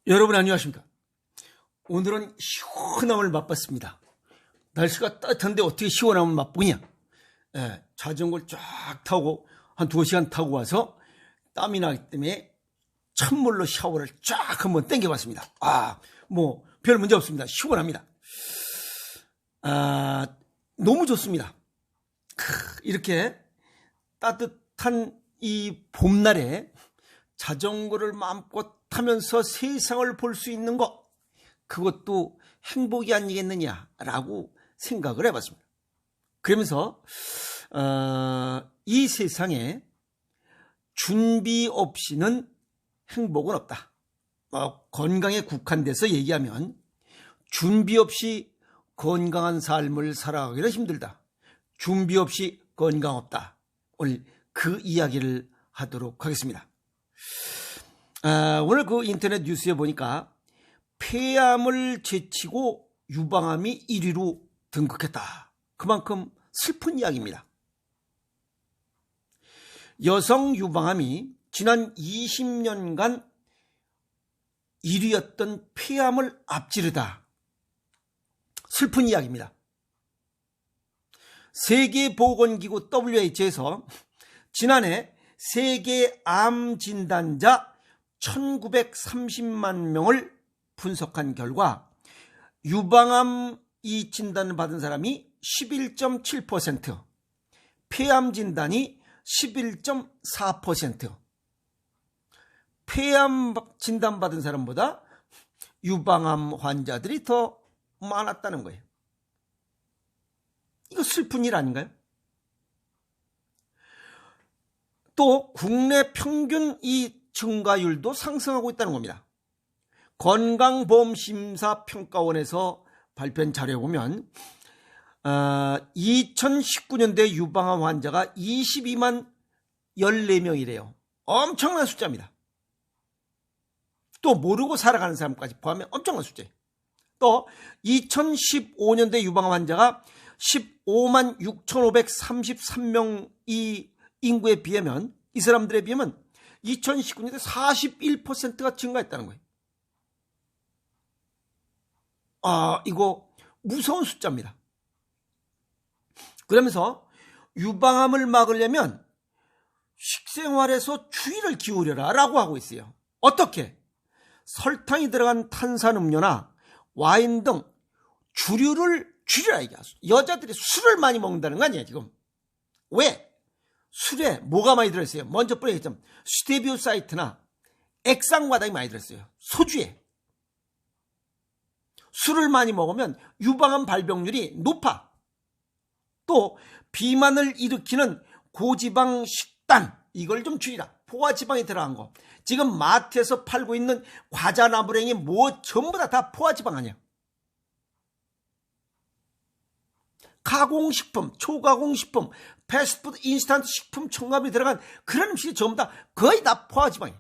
여러분 안녕하십니까? 오늘은 시원함을 맛봤습니다. 날씨가 따뜻한데 어떻게 시원함을 맛보냐? 자전거를 쫙 타고 한 2시간 타고 와서 땀이 나기 때문에 찬물로 샤워를 쫙 한번 땡겨봤습니다. 별 문제 없습니다. 시원합니다. 너무 좋습니다. 이렇게 따뜻한 이 봄날에 자전거를 마음껏 타면서 세상을 볼 수 있는 것, 그것도 행복이 아니겠느냐라고 생각을 해봤습니다. 그러면서 이 세상에 준비 없이는 행복은 없다. 건강에 국한돼서 얘기하면 준비 없이 건강한 삶을 살아가기는 힘들다. 준비 없이 건강 없다. 오늘 그 이야기를 하도록 하겠습니다. 오늘 그 인터넷 뉴스에 보니까 폐암을 제치고 유방암이 1위로 등극했다. 그만큼 슬픈 이야기입니다. 여성 유방암이 지난 20년간 1위였던 폐암을 앞지르다. 슬픈 이야기입니다. 세계보건기구 WHO에서 지난해 세계 암 진단자 1930만 명을 분석한 결과 유방암이 진단을 받은 사람이 11.7%, 폐암 진단이 11.4%, 폐암 진단 받은 사람보다 유방암 환자들이 더 많았다는 거예요. 이거 슬픈 일 아닌가요? 또 국내 평균 이 증가율도 상승하고 있다는 겁니다. 건강보험심사평가원에서 발표한 자료에 보면 2019년도에 유방암 환자가 22만 14명이래요. 엄청난 숫자입니다. 또 모르고 살아가는 사람까지 포함하면 엄청난 숫자예요. 또 2015년도에 유방암 환자가 15만 6,533명 이 인구에 비하면, 이 사람들에 비하면 2019년에 41%가 증가했다는 거예요. 이거 무서운 숫자입니다. 그러면서 유방암을 막으려면 식생활에서 주의를 기울여라 라고 하고 있어요. 어떻게? 설탕이 들어간 탄산음료나 와인 등 주류를 줄여라 이게. 여자들이 술을 많이 먹는다는 거 아니에요 지금. 왜? 술에 뭐가 많이 들어있어요? 먼저 뿌려있죠. 스테비오사이트나 액상과당이 많이 들어있어요. 소주에. 술을 많이 먹으면 유방암 발병률이 높아. 또 비만을 일으키는 고지방 식단, 이걸 좀 줄이라. 포화지방이 들어간 거. 지금 마트에서 팔고 있는 과자 나물행이 전부 다 포화지방 아니야. 가공식품, 초가공식품, 패스트푸드, 인스턴트 식품 첨가물이 들어간 그런 음식이 전부 다 거의 다 포화지방이에요.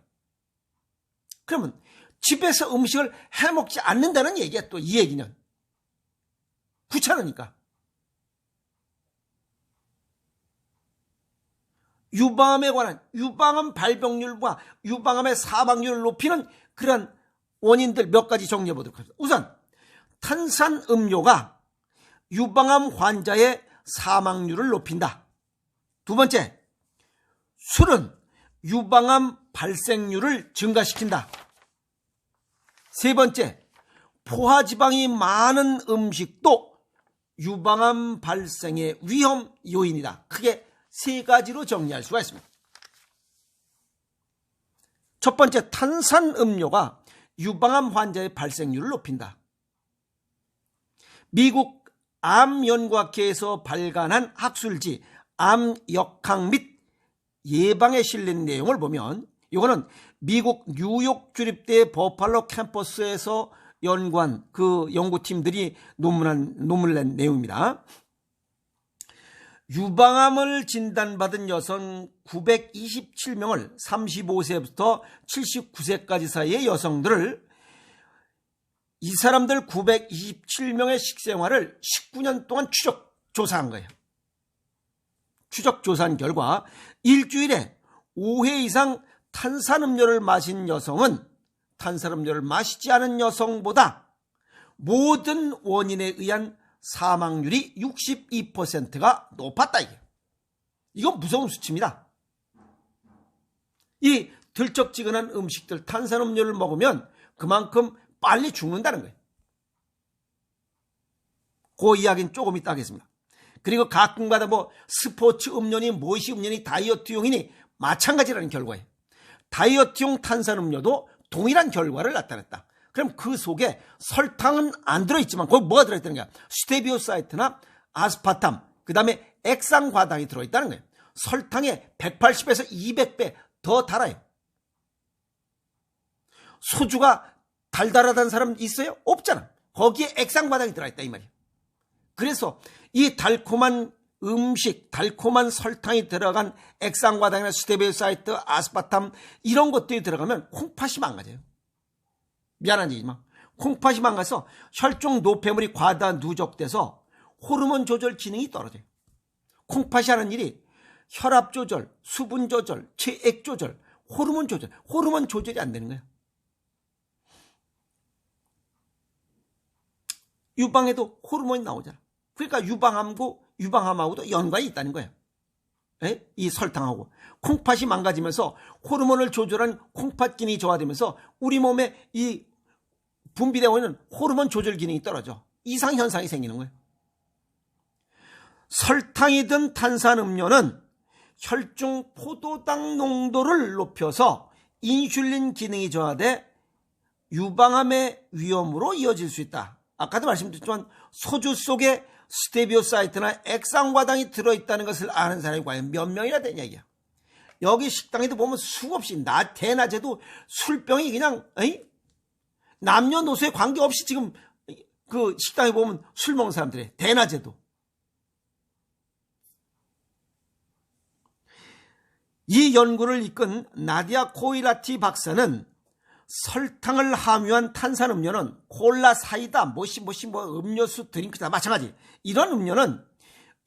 그러면 집에서 음식을 해먹지 않는다는 얘기야. 또 이 얘기는 귀찮으니까. 유방암에 관한 유방암 발병률과 유방암의 사망률을 높이는 그런 원인들 몇 가지 정리해 보도록 하겠습니다. 우선 탄산음료가 유방암 환자의 사망률을 높인다. 두 번째, 술은 유방암 발생률을 증가시킨다. 세 번째, 포화지방이 많은 음식도 유방암 발생의 위험 요인이다. 크게 세 가지로 정리할 수가 있습니다. 첫 번째, 탄산음료가 유방암 환자의 발생률을 높인다. 미국 암연구학회에서 발간한 학술지 암역학 및 예방에 실린 내용을 보면, 이거는 미국 뉴욕 주립대 버팔로 캠퍼스에서 연구한 그 연구팀들이 논문을 낸 내용입니다. 유방암을 진단받은 여성 927명을 35세부터 79세까지 사이의 여성들을, 이 사람들 927명의 식생활을 19년 동안 추적 조사한 거예요. 추적 조사한 결과 일주일에 5회 이상 탄산음료를 마신 여성은 탄산음료를 마시지 않은 여성보다 모든 원인에 의한 사망률이 62%가 높았다. 이건 무서운 수치입니다. 이 들쩍지근한 음식들, 탄산음료를 먹으면 그만큼 빨리 죽는다는 거예요. 그 이야기는 조금 이따 하겠습니다. 그리고 가끔가다 스포츠 음료니 무엇이 음료니 다이어트용이니 마찬가지라는 결과예요. 다이어트용 탄산음료도 동일한 결과를 나타냈다. 그럼 그 속에 설탕은 안 들어있지만 거기 뭐가 들어있다는 거야? 스테비오사이트나 아스파탐, 그 다음에 액상과당이 들어있다는 거예요. 설탕의 180에서 200배 더 달아요. 소주가 달달하다는 사람 있어요? 없잖아. 거기에 액상과당이 들어있다 이 말이에요. 그래서 이 달콤한 음식, 달콤한 설탕이 들어간 액상과당이나 스테비오사이트, 아스파탐 이런 것들이 들어가면 콩팥이 망가져요. 미안한 얘기지만 콩팥이 망가서 혈중 노폐물이 과다 누적돼서 호르몬 조절 기능이 떨어져요. 콩팥이 하는 일이 혈압 조절, 수분 조절, 체액 조절, 호르몬 조절이 안 되는 거예요. 유방에도 호르몬이 나오잖아. 그러니까 유방암하고도 연관이 있다는 거예요. 이 설탕하고 콩팥이 망가지면서 호르몬을 조절한 콩팥 기능이 저하되면서 우리 몸에 이 분비되고 있는 호르몬 조절 기능이 떨어져 이상현상이 생기는 거예요. 설탕이 든 탄산음료는 혈중 포도당 농도를 높여서 인슐린 기능이 저하돼 유방암의 위험으로 이어질 수 있다. 아까도 말씀드렸지만 소주 속에 스테비오사이트나 액상과당이 들어있다는 것을 아는 사람이 과연 몇 명이나 되냐 이게. 여기 식당에도 보면 수없이 대낮에도 술병이 그냥 남녀노소에 관계없이 지금 그 식당에 보면 술 먹는 사람들이 대낮에도. 이 연구를 이끈 나디아 코이라티 박사는 설탕을 함유한 탄산음료는 콜라, 사이다, 뭐 음료수, 드링크 다 마찬가지. 이런 음료는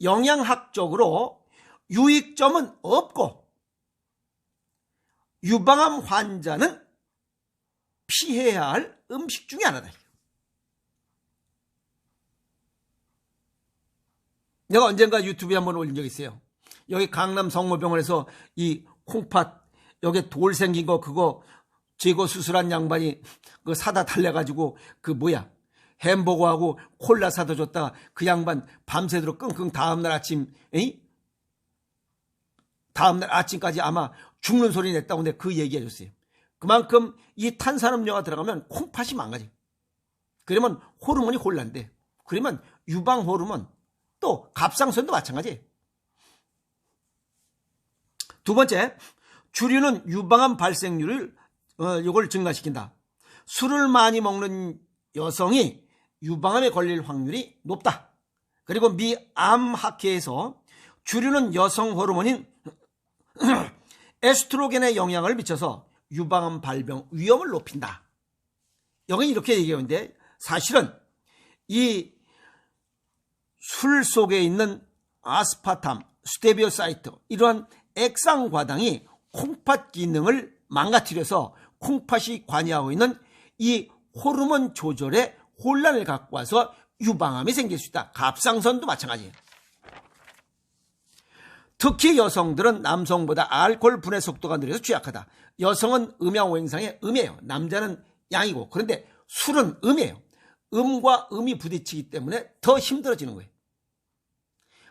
영양학적으로 유익점은 없고 유방암 환자는 피해야 할 음식 중에 하나다. 내가 언젠가 유튜브에 한번 올린 적이 있어요. 여기 강남 성모병원에서 이 콩팥 여기 돌 생긴 거 그거 제거 수술한 양반이 그거 사다 달래가지고 햄버거하고 콜라 사다 줬다가 그 양반 밤새도록 끙끙 다음날 아침까지 아마 죽는 소리 냈다고 내가 그 얘기 해줬어요. 그만큼 이 탄산음료가 들어가면 콩팥이 망가져. 그러면 호르몬이 혼란돼. 그러면 유방 호르몬 또 갑상선도 마찬가지예요. 두 번째, 주류는 유방암 발생률을 이걸 증가시킨다. 술을 많이 먹는 여성이 유방암에 걸릴 확률이 높다. 그리고 미 암학회에서 주류는 여성 호르몬인 에스트로겐에 영향을 미쳐서 유방암 발병 위험을 높인다. 여기 이렇게 얘기하는데 사실은 이 술 속에 있는 아스파탐, 스테비오사이트 이러한 액상과당이 콩팥 기능을 망가뜨려서 콩팥이 관여하고 있는 이 호르몬 조절에 혼란을 갖고 와서 유방암이 생길 수 있다. 갑상선도 마찬가지예요. 특히 여성들은 남성보다 알코올 분해 속도가 느려서 취약하다. 여성은 음양오행상의 음이에요. 남자는 양이고. 그런데 술은 음이에요. 음과 음이 부딪히기 때문에 더 힘들어지는 거예요.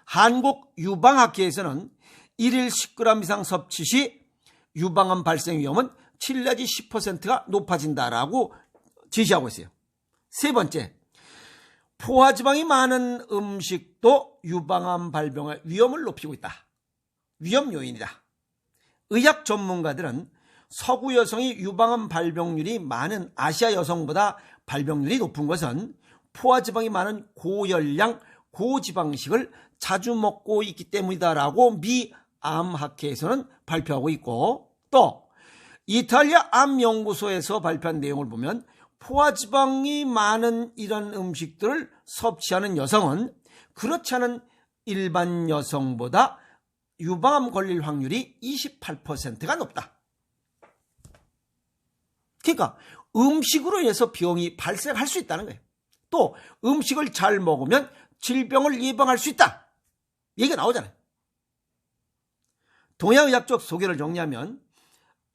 한국 유방학회에서는 1일 10g 이상 섭취 시 유방암 발생 위험은 7 내지 10%가 높아진다라고 제시하고 있어요. 세 번째, 포화지방이 많은 음식도 유방암 발병의 위험을 높이고 있다. 위험 요인이다. 의학 전문가들은 서구 여성이 유방암 발병률이 많은 아시아 여성보다 발병률이 높은 것은 포화지방이 많은 고열량, 고지방식을 자주 먹고 있기 때문이다라고 미 암학회에서는 발표하고 있고, 또 이탈리아 암연구소에서 발표한 내용을 보면 포화지방이 많은 이런 음식들을 섭취하는 여성은 그렇지 않은 일반 여성보다 유방암 걸릴 확률이 28%가 높다. 그러니까 음식으로 인해서 병이 발생할 수 있다는 거예요. 또 음식을 잘 먹으면 질병을 예방할 수 있다. 얘기가 나오잖아요. 동양의학적 소견을 정리하면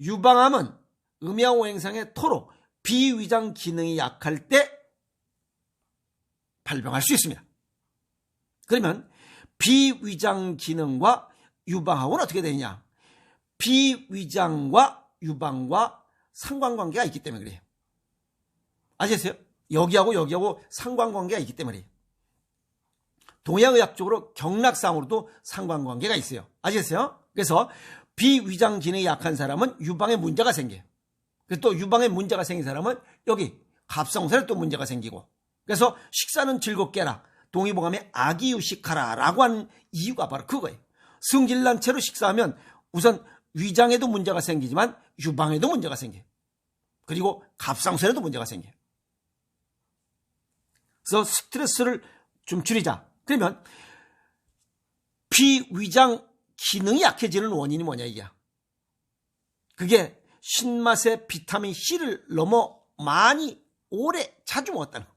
유방암은 음양오행상의 토로 비위장 기능이 약할 때 발병할 수 있습니다. 그러면 비위장 기능과 유방하고는 어떻게 되느냐? 비위장과 유방과 상관관계가 있기 때문에 그래요. 아시겠어요? 여기하고 상관관계가 있기 때문에 동양의학적으로 경락상으로도 상관관계가 있어요. 아시겠어요? 그래서 비위장 기능이 약한 사람은 유방에 문제가 생겨요. 그래서 또 유방에 문제가 생긴 사람은 여기 갑상선에 또 문제가 생기고, 그래서 식사는 즐겁게 해라, 동의보감에 악이유식하라 라고 하는 이유가 바로 그거예요. 승질난 채로 식사하면 우선 위장에도 문제가 생기지만 유방에도 문제가 생겨요. 그리고 갑상선에도 문제가 생겨요. 그래서 스트레스를 좀 줄이자. 그러면 비위장 기능이 약해지는 원인이 뭐냐 이게. 그게 신맛의 비타민 C를 너무 많이 오래 자주 먹었다는 거.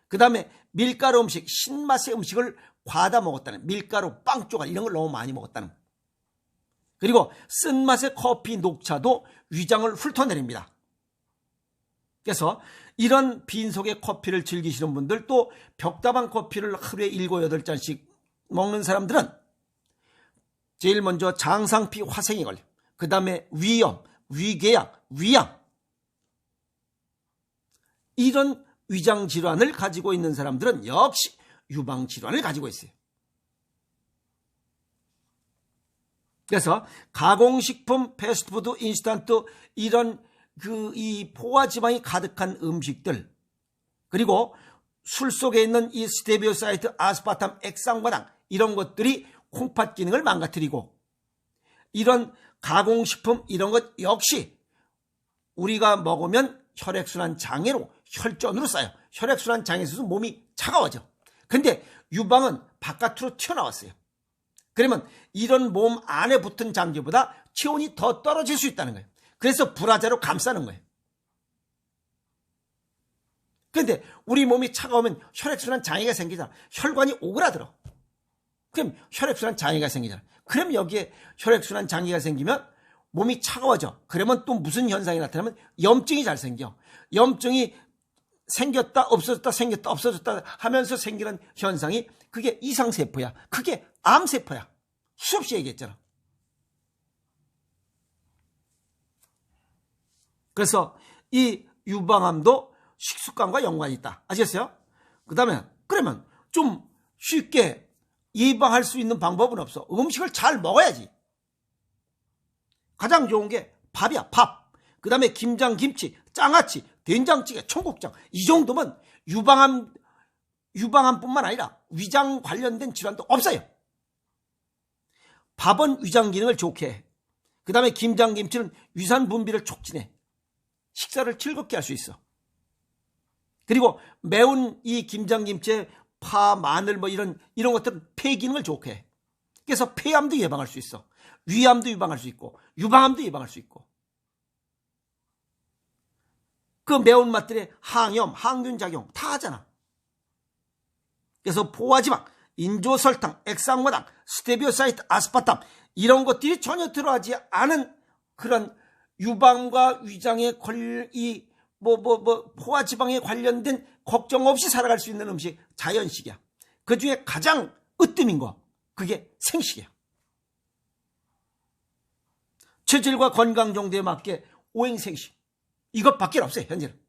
그 다음에 밀가루 음식, 신맛의 음식을 과다 먹었다는, 밀가루, 빵 조각 이런 걸 너무 많이 먹었다는 거. 그리고 쓴맛의 커피, 녹차도 위장을 훑어내립니다. 그래서 이런 빈속의 커피를 즐기시는 분들, 또 벽다방 커피를 하루에 7, 8잔씩 먹는 사람들은 제일 먼저 장상피 화생이 걸려. 그 다음에 위염, 위궤양, 위암. 이런 위장 질환을 가지고 있는 사람들은 역시 유방 질환을 가지고 있어요. 그래서 가공식품, 패스트푸드, 인스턴트 이런 이 포화지방이 가득한 음식들, 그리고 술 속에 있는 이 스테비오사이트, 아스파탐, 액상과당 이런 것들이 콩팥 기능을 망가뜨리고, 이런 가공식품 이런 것 역시 우리가 먹으면 혈액순환 장애로 혈전으로 쌓여 혈액순환 장애에 있어서 몸이 차가워져. 근데 유방은 바깥으로 튀어나왔어요. 그러면 이런 몸 안에 붙은 장기보다 체온이 더 떨어질 수 있다는 거예요. 그래서 불화자로 감싸는 거예요. 그런데 우리 몸이 차가우면 혈액순환 장애가 생기잖아. 혈관이 오그라들어. 그럼 혈액순환 장애가 생기잖아. 그럼 여기에 혈액순환 장애가 생기면 몸이 차가워져. 그러면 또 무슨 현상이 나타나면 염증이 잘 생겨. 염증이 생겼다 없어졌다 생겼다 없어졌다 하면서 생기는 현상이, 그게 이상세포야. 그게 암세포야. 수없이 얘기했잖아. 그래서 이 유방암도 식습관과 연관이 있다. 아시겠어요? 그 다음에 그러면 좀 쉽게 예방할 수 있는 방법은 없어. 음식을 잘 먹어야지. 가장 좋은 게 밥이야. 밥. 그 다음에 김장, 김치, 장아찌, 된장찌개, 청국장. 이 정도면 유방암뿐만 아니라 위장 관련된 질환도 없어요. 밥은 위장 기능을 좋게 해. 그 다음에 김장, 김치는 위산 분비를 촉진해. 식사를 즐겁게 할 수 있어. 그리고 매운 이 김장, 김치에 파, 마늘 뭐 이런 것들은 폐 기능을 좋게 해. 그래서 폐암도 예방할 수 있어. 위암도 예방할 수 있고 유방암도 예방할 수 있고. 그 매운맛들의 항염, 항균 작용 다 하잖아. 그래서 포화지방, 인조설탕, 액상과당, 스테비오사이트, 아스파탐 이런 것들이 전혀 들어가지 않은 그런 유방과 위장에 포화지방에 관련된 걱정 없이 살아갈 수 있는 음식, 자연식이야. 그 중에 가장 으뜸인 거, 그게 생식이야. 체질과 건강 정도에 맞게 오행생식, 이것밖에 없어요. 현재는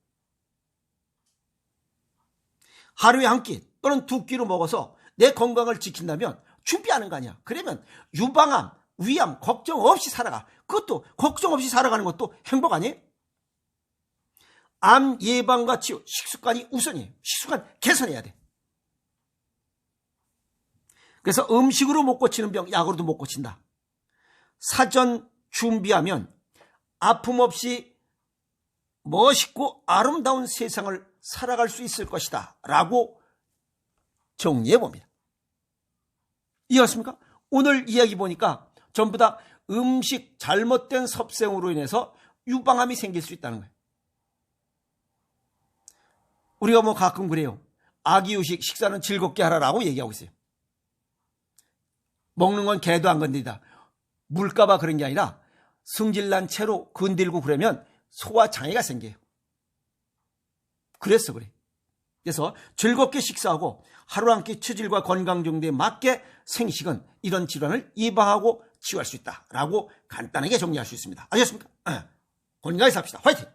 하루에 한 끼 또는 두 끼로 먹어서 내 건강을 지킨다면 준비하는 거 아니야. 그러면 유방암, 위암 걱정 없이 살아가. 그것도 걱정 없이 살아가는 것도 행복 아니에요? 암 예방과 치유, 식습관이 우선이에요. 식습관 개선해야 돼. 그래서 음식으로 못 고치는 병, 약으로도 못 고친다. 사전 준비하면 아픔 없이 멋있고 아름다운 세상을 살아갈 수 있을 것이다 라고 정리해 봅니다. 이해하십니까? 오늘 이야기 보니까 전부 다 음식 잘못된 섭생으로 인해서 유방암이 생길 수 있다는 거예요. 우리가 뭐 가끔 그래요. 아기유식 식사는 즐겁게 하라라고 얘기하고 있어요. 먹는 건 개도 안 건드리다. 물까봐 그런 게 아니라 승질난 채로 건들고 그러면 소화 장애가 생겨요. 그래서 그래. 그래서 즐겁게 식사하고 하루 한 끼 체질과 건강 정도에 맞게 생식은 이런 질환을 예방하고 치유할 수 있다라고 간단하게 정리할 수 있습니다. 아셨습니까? 건강하게 삽시다. 화이팅!